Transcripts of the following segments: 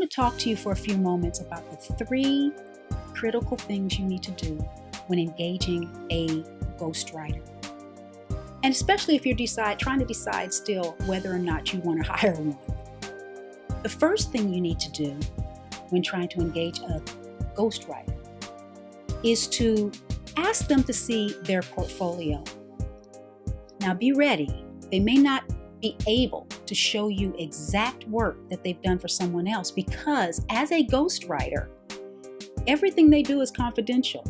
to talk to you for a few moments about the 3 critical things you need to do when engaging a ghostwriter. And especially if you're trying to decide still whether or not you want to hire one. The first thing you need to do when trying to engage a ghostwriter is to ask them to see their portfolio. Now be ready. They may not be able to show you exact work that they've done for someone else because as a ghostwriter, everything they do is confidential.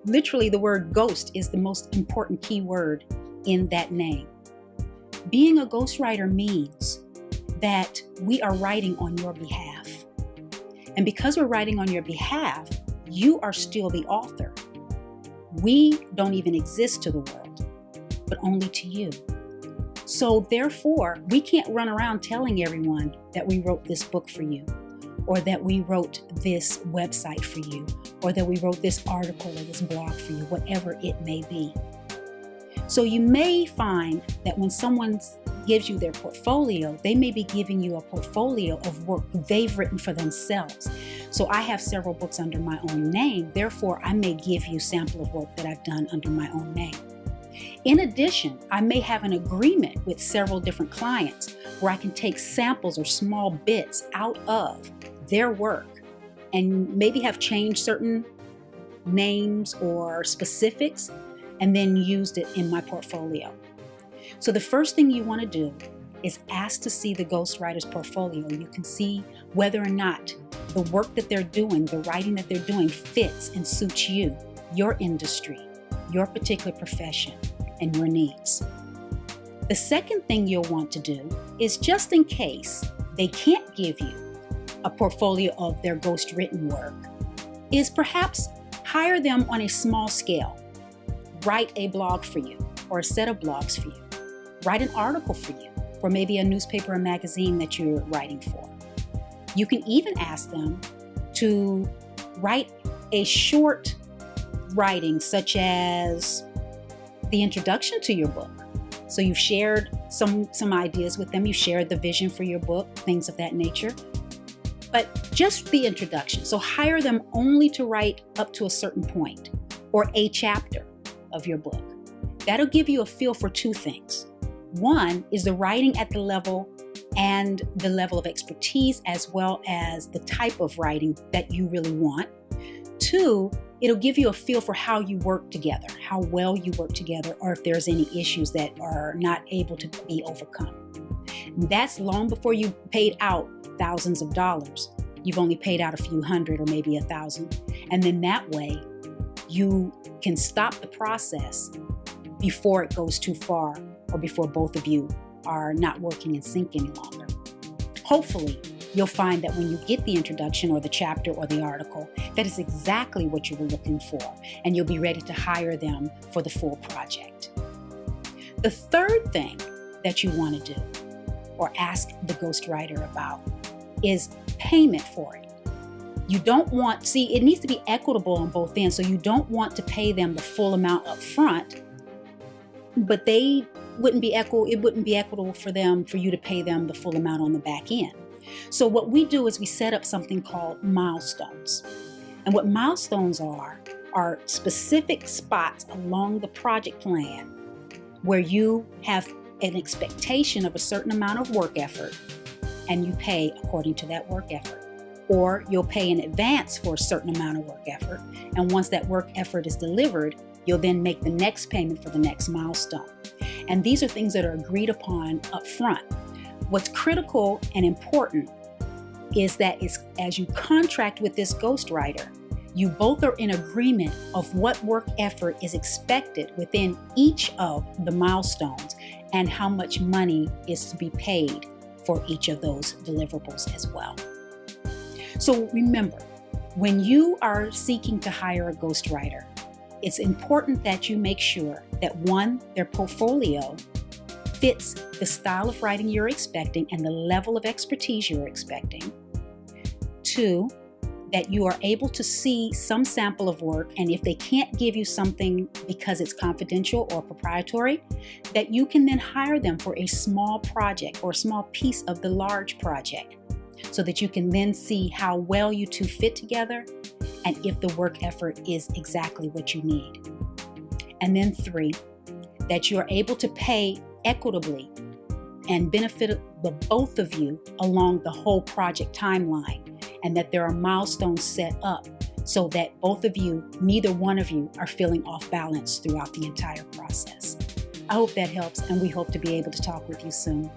Literally, the word ghost is the most important key word in that name. Being a ghostwriter means that we are writing on your behalf. And because we're writing on your behalf, you are still the author. We don't even exist to the world, but only to you. So therefore, we can't run around telling everyone that we wrote this book for you, or that we wrote this website for you, or that we wrote this article or this blog for you, whatever it may be. So you may find that when someone gives you their portfolio, they may be giving you a portfolio of work they've written for themselves. So I have several books under my own name. Therefore, I may give you a sample of work that I've done under my own name. In addition, I may have an agreement with several different clients where I can take samples or small bits out of their work and maybe have changed certain names or specifics and then used it in my portfolio. So the first thing you want to do is ask to see the ghostwriter's portfolio. You can see whether or not the work that they're doing, the writing that they're doing fits and suits you, your industry, your particular profession, and your needs. The second thing you'll want to do is, just in case they can't give you a portfolio of their ghost written work, is perhaps hire them on a small scale. Write a blog for you or a set of blogs for you. Write an article for you for maybe a newspaper or magazine that you're writing for. You can even ask them to write a short writing such as the introduction to your book. So you've shared some ideas with them, you shared the vision for your book, things of that nature, but just the introduction. So hire them only to write up to a certain point or a chapter of your book. That'll give you a feel for 2 things. One is the writing at the level and the level of expertise, as well as the type of writing that you really want. 2, it'll give you a feel for how you work together, how well you work together, or if there's any issues that are not able to be overcome. And that's long before you paid out thousands of dollars. You've only paid out a few hundred or maybe 1,000. And then that way you can stop the process before it goes too far or before both of you are not working in sync any longer. Hopefully, you'll find that when you get the introduction or the chapter or the article, that is exactly what you were looking for, and you'll be ready to hire them for the full project. The third thing that you want to do or ask the ghostwriter about is payment for it. You don't want, it needs to be equitable on both ends, so you don't want to pay them the full amount up front, but it wouldn't be equitable for you to pay them the full amount on the back end. So what we do is we set up something called milestones. And what milestones are specific spots along the project plan where you have an expectation of a certain amount of work effort and you pay according to that work effort. Or you'll pay in advance for a certain amount of work effort. And once that work effort is delivered, you'll then make the next payment for the next milestone. And these are things that are agreed upon up front. What's critical and important is that as you contract with this ghostwriter, you both are in agreement of what work effort is expected within each of the milestones and how much money is to be paid for each of those deliverables as well. So remember, when you are seeking to hire a ghostwriter, it's important that you make sure that 1, their portfolio fits the style of writing you're expecting and the level of expertise you're expecting. 2, that you are able to see some sample of work, and if they can't give you something because it's confidential or proprietary, that you can then hire them for a small project or a small piece of the large project. so that you can then see how well you two fit together and if the work effort is exactly what you need. And then 3, that you're able to pay equitably and benefit the both of you along the whole project timeline, and that there are milestones set up so that both of you, neither one of you, are feeling off balance throughout the entire process. I hope that helps, and we hope to be able to talk with you soon.